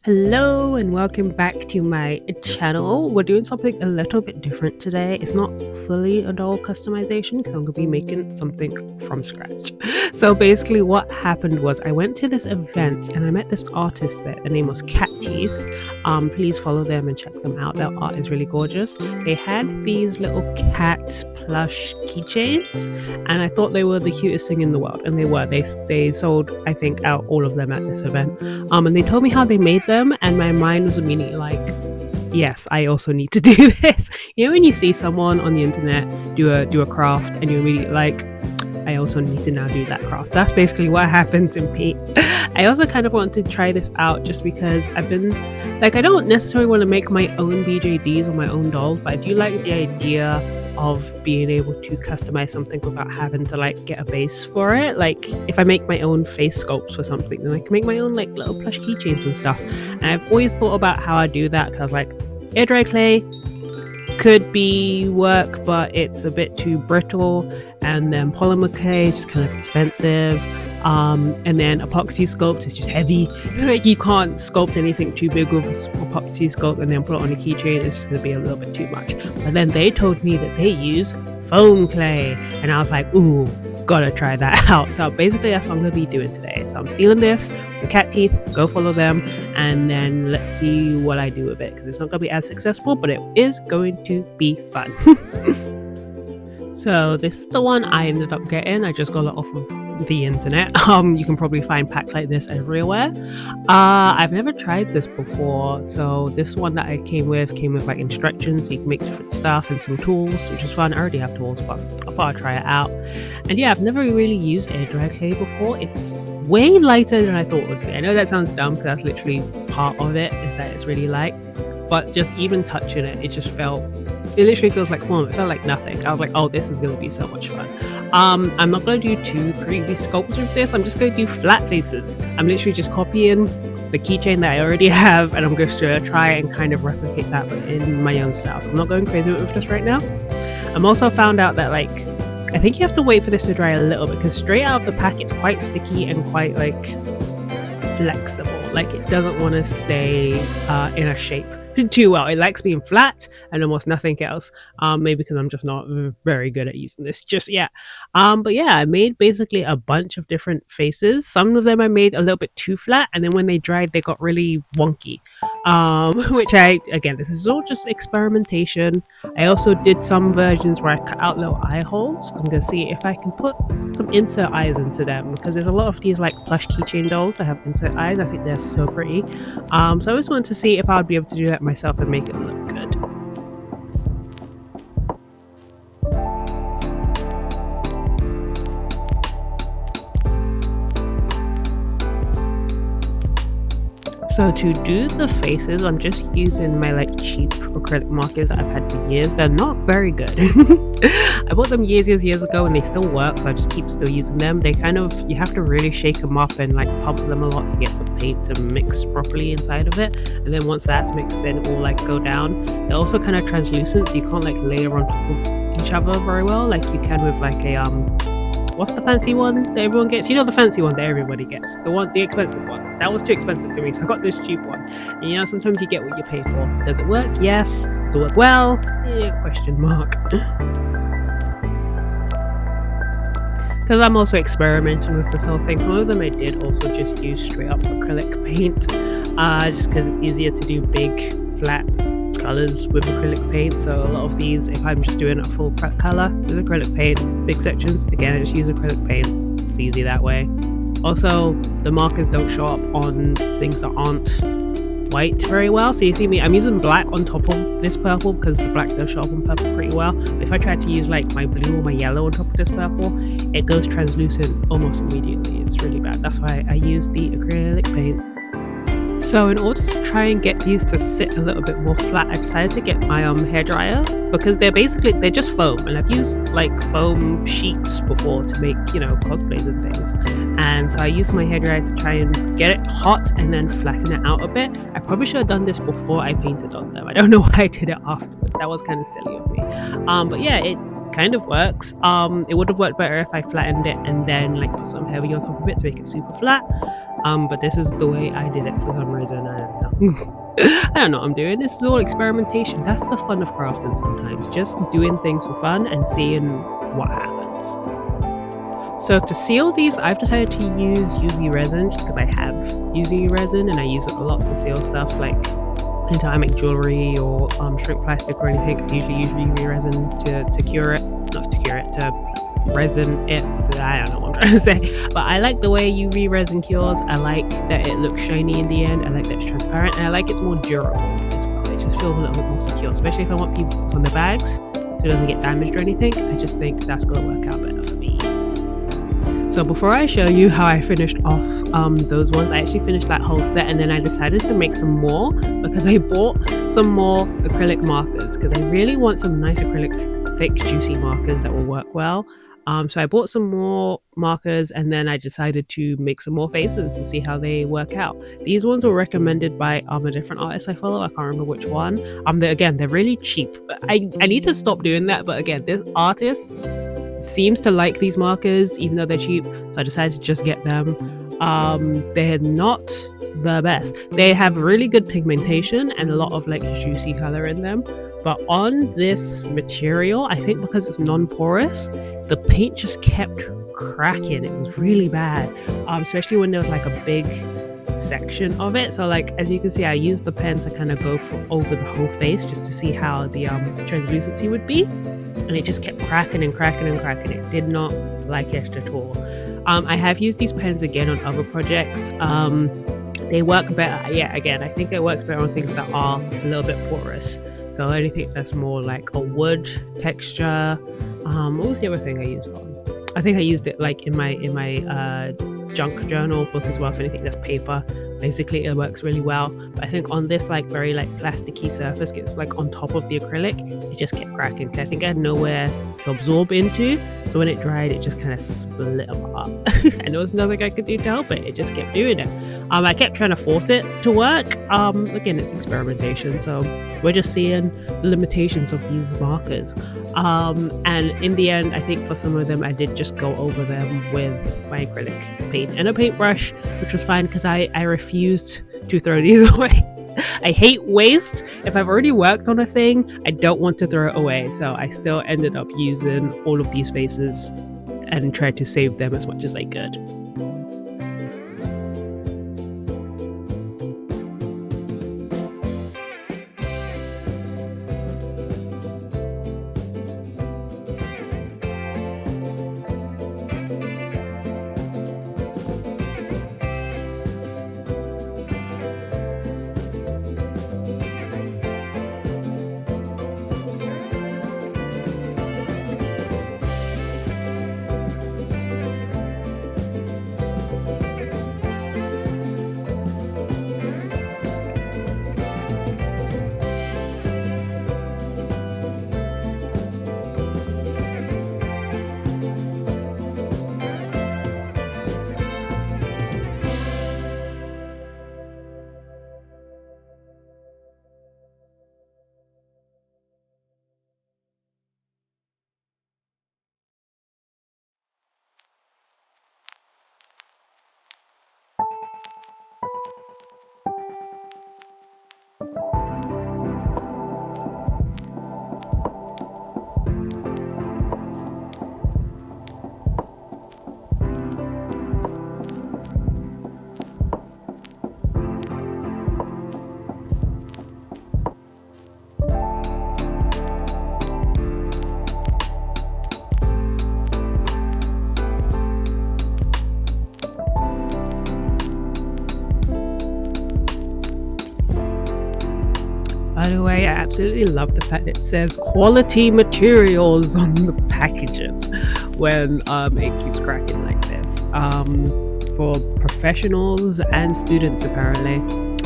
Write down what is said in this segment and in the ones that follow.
Hello and welcome back to my channel. We're doing something a little bit different today. It's not fully a doll customization because I'm going to be making something from scratch. So basically what happened was I went to this event and I met this artist there. Their name was Cat Teeth. Please follow them and check them out. Their art is really gorgeous. They had these little cat plush keychains and I thought they were the cutest thing in the world, and they were. They sold, I think, out all of them at this event. And they told me how they made them, and my mind was immediately like, yes, I also need to do this. You know when you see someone on the internet do a craft and you're immediately like, I also need to now do that craft. That's basically what happened to me. I also kind of wanted to try this out just because I've been like, I don't necessarily want to make my own BJDs or my own dolls, but I do like the idea of being able to customize something without having to like get a base for it. Like if I make my own face sculpts for something, then I can make my own like little plush keychains and stuff. And I've always thought about how I do that because like air dry clay could be work, but it's a bit too brittle, and then polymer clay is just kind of expensive. And then epoxy sculpt is just heavy. Like you can't sculpt anything too big with epoxy sculpt and then put it on a keychain. It's just going to be a little bit too much. But then they told me that they use foam clay, and I was like, ooh, gotta try that out. So basically that's what I'm going to be doing today. So I'm stealing this from Cat Teeth. Go follow them, and then let's see what I do with it, because it's not going to be as successful, but it is going to be fun. So this is the one I ended up getting. I just got it off of the internet. You can probably find packs like this everywhere. I've never tried this before, so this one that I came with like instructions, so you can make different stuff and some tools, which is fun. I already have tools, but I thought I'd try it out. And yeah, I've never really used air dry clay before. It's way lighter than I thought it would be. I know that sounds dumb because that's literally part of it, is that it's really light, but just even touching it, it literally feels like foam. It felt like nothing. I was like, oh, this is going to be so much fun. I'm not going to do too crazy sculpts with this. I'm just going to do flat faces. I'm literally just copying the keychain that I already have, and I'm just going to try and kind of replicate that but in my own style. So I'm not going crazy with this right now. I'm also found out that like, I think you have to wait for this to dry a little bit, because straight out of the pack it's quite sticky and quite like flexible. Like it doesn't want to stay in a shape too well. It likes being flat and almost nothing else. Maybe because I'm just not very good at using this just yet. But yeah, I made basically a bunch of different faces. Some of them I made a little bit too flat, and then when they dried they got really wonky. Which again, this is all just experimentation. I also did some versions where I cut out little eye holes. I'm gonna see if I can put some insert eyes into them, because there's a lot of these like plush keychain dolls that have insert eyes. I think they're so pretty. So I just wanted to see if I would be able to do that myself and make it look good. So to do the faces, I'm just using my like cheap acrylic markers that I've had for years. They're not very good. I bought them years ago and they still work, so I just keep still using them. They kind of, you have to really shake them up and like pump them a lot to get the paint to mix properly inside of it. And then once that's mixed, then it will like go down. They're also kind of translucent, so you can't like layer on top of each other very well like you can with like a what's the fancy one that everyone gets? You know, the fancy one that everybody gets. The expensive one. That was too expensive to me, so I got this cheap one. And you know, sometimes you get what you pay for. Does it work? Yes. Does it work well? Question mark. Because I'm also experimenting with this whole thing. Some of them I did also just use straight up acrylic paint, just because it's easier to do big, flat colors with acrylic paint. So a lot of these, if I'm just doing a full color with acrylic paint, big sections, again I just use acrylic paint. It's easy that way. Also, the markers don't show up on things that aren't white very well, so you see me, I'm using black on top of this purple because the black does show up on purple pretty well. But if I try to use like my blue or my yellow on top of this purple, it goes translucent almost immediately. It's really bad. That's why I use the acrylic paint. So in order to try and get these to sit a little bit more flat, I decided to get my hairdryer, because they're just foam, and I've used like foam sheets before to make, you know, cosplays and things. And so I used my hairdryer to try and get it hot and then flatten it out a bit. I probably should have done this before I painted on them. I don't know why I did it afterwards. That was kind of silly of me. But yeah, it kind of works. It would have worked better if I flattened it and then like put some heavy on top of it to make it super flat. But this is the way I did it for some reason. I don't know. I don't know what I'm doing. This is all experimentation. That's the fun of crafting sometimes. Just doing things for fun and seeing what happens. So to seal these, I've decided to use UV resin just because I have UV resin and I use it a lot to seal stuff like anytime I make jewelry or shrink plastic or anything. I usually use UV resin to cure it. Not to cure it, to resin it. I don't know what I'm trying to say, but I like the way UV resin cures. I like that it looks shiny in the end. I like that it's transparent, and I like it's more durable as well. It just feels a little bit more secure, especially if I want people on the bags so it doesn't get damaged or anything. I just think that's gonna work out better for me. So before I show you how I finished off those ones, I actually finished that whole set, and then I decided to make some more because I bought some more acrylic markers because I really want some nice acrylic thick juicy markers that will work well. So I bought some more markers, and then I decided to make some more faces to see how they work out. These ones were recommended by a different artist I follow. I can't remember which one. They're really cheap. I need to stop doing that. But again, this artist seems to like these markers even though they're cheap. So I decided to just get them. They're not the best. They have really good pigmentation and a lot of like juicy color in them. But on this material, I think because it's non-porous, the paint just kept cracking. It was really bad, especially when there was like a big section of it. So like, as you can see, I used the pen to kind of go over the whole face just to see how the translucency would be. And it just kept cracking and cracking and cracking. It did not like it at all. I have used these pens again on other projects. They work better. Yeah, again, I think it works better on things that are a little bit porous. So anything that's more like a wood texture. What was the other thing I used on? I think I used it like in my junk journal book as well. So anything that's paper, basically it works really well. But I think on this like very like plasticky surface, gets like on top of the acrylic, it just kept cracking. I think I had nowhere to absorb into. So when it dried, it just kind of split apart. And there was nothing I could do to help it. It just kept doing it. I kept trying to force it to work. Again, it's experimentation, so we're just seeing the limitations of these markers. And in the end, I think for some of them, I did just go over them with my acrylic paint and a paintbrush, which was fine because I refused to throw these away. I hate waste. If I've already worked on a thing, I don't want to throw it away. So I still ended up using all of these faces and tried to save them as much as I could. By the way, I absolutely love the fact that it says quality materials on the packaging when it keeps cracking like this. For professionals and students apparently.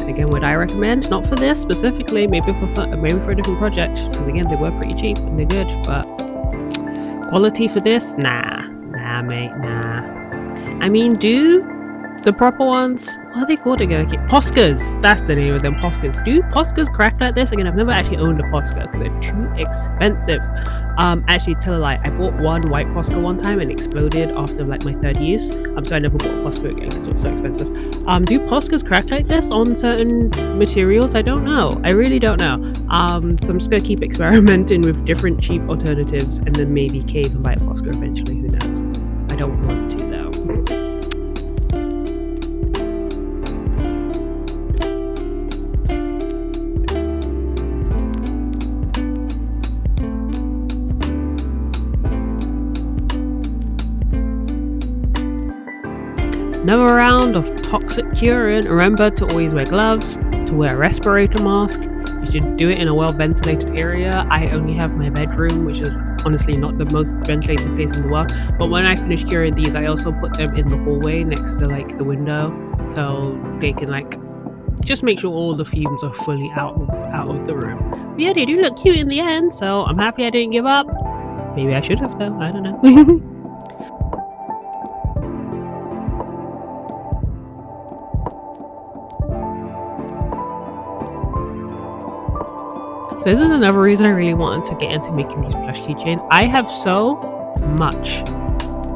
Again, would I recommend? Not for this specifically, maybe for a different project, because again, they were pretty cheap and they're good, but quality for this? Nah mate, nah. I mean, do The proper ones, what are they called again? Poscas, that's the name of them, Poscas. Do Poscas crack like this? Again, I've never actually owned a Posca because they're too expensive. Actually, tell a lie, I bought one white Posca one time and exploded after like my third use. So I never bought a Posca again because it was so expensive. Do Poscas crack like this on certain materials? I don't know. I really don't know. So I'm just gonna keep experimenting with different cheap alternatives and then maybe cave and buy a Posca eventually. Who knows? I don't want to though. Another round of toxic curing. Remember to always wear gloves, to wear a respirator mask. You should do it in a well ventilated area. I only have my bedroom, which is honestly not the most ventilated place in the world. But when I finish curing these, I also put them in the hallway next to like the window, so they can like just make sure all the fumes are fully out of the room. But yeah, they do look cute in the end, so I'm happy I didn't give up. Maybe I should have though. I don't know. So this is another reason I really wanted to get into making these plush keychains. I have so much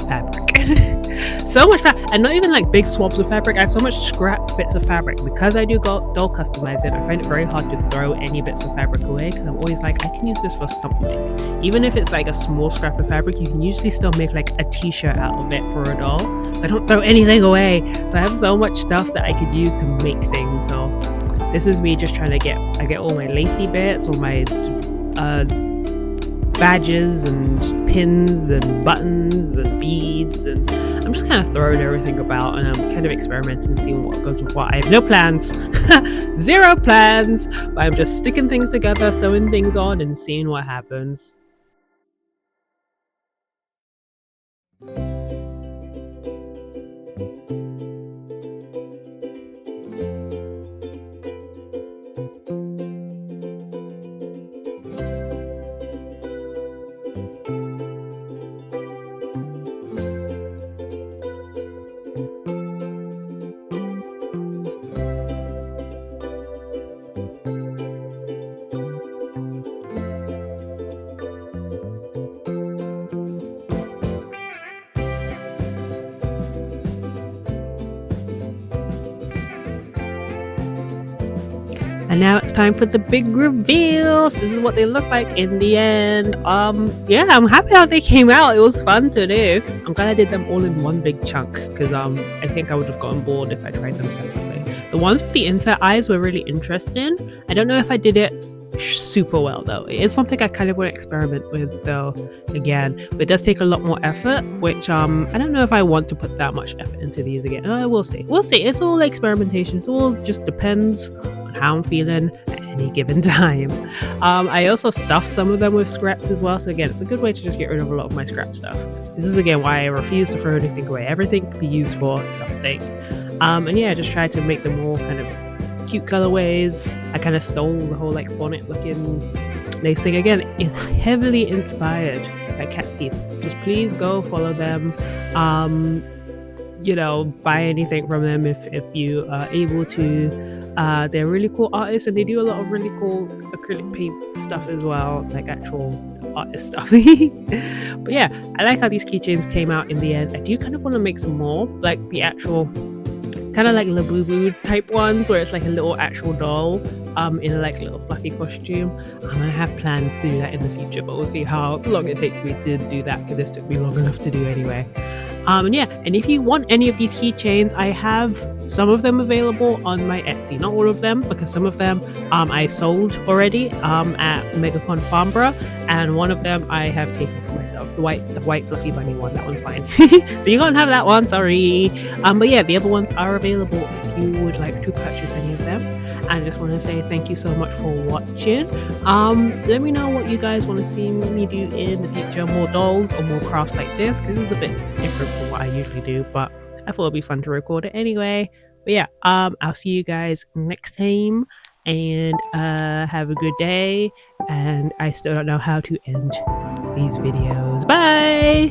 fabric. So much fabric, and not even like big swabs of fabric. I have so much scrap bits of fabric. Because I do doll customizing, I find it very hard to throw any bits of fabric away because I'm always like, I can use this for something. Even if it's like a small scrap of fabric, you can usually still make like a t-shirt out of it for a doll. So I don't throw anything away. So I have so much stuff that I could use to make things. So this is me just trying to get all my lacy bits, all my badges and pins and buttons and beads, and I'm just kind of throwing everything about and I'm kind of experimenting and seeing what goes with what. I have no plans, zero plans, but I'm just sticking things together, sewing things on and seeing what happens. And now it's time for the big reveals. This is what they look like in the end. Yeah, I'm happy how they came out. It was fun to do. I'm glad I did them all in one big chunk because I think I would have gotten bored if I tried them separately. The ones with the insert eyes were really interesting. I don't know if I did it super well though. It is something I kind of want to experiment with though again, but it does take a lot more effort, which I don't know if I want to put that much effort into these again. We'll see. It's all experimentation. It all just depends on how I'm feeling at any given time. I also stuffed some of them with scraps as well, so again, it's a good way to just get rid of a lot of my scrap stuff. This is again why I refuse to throw anything away. Everything can be used for something. And yeah, I just tried to make them all kind of cute colorways. I kind of stole the whole like bonnet looking lace thing. Again, it's heavily inspired by Cat's Teeth. Just please go follow them. You know, buy anything from them if you are able to. They're really cool artists and they do a lot of really cool acrylic paint stuff as well, like actual artist stuff. But yeah, I like how these keychains came out in the end. I do kind of want to make some more, like the actual kind of like Labubu type ones where it's like a little actual doll in a like little fluffy costume. I have plans to do that in the future, but we'll see how long it takes me to do that because this took me long enough to do anyway. And yeah, and if you want any of these keychains, I have some of them available on my Etsy. Not all of them, because some of them I sold already at MegaCon Farnborough, and one of them I have taken for myself. The white fluffy bunny one, that one's fine. So you can't have that one, sorry. But yeah, the other ones are available if you would like to purchase any of them. I just want to say thank you so much for watching. Let me know what you guys want to see me do in the future, more dolls or more crafts like this, because it's a bit different from what I usually do, but I thought it'd be fun to record it anyway. But yeah, I'll see you guys next time, and have a good day. And I still don't know how to end these videos. Bye.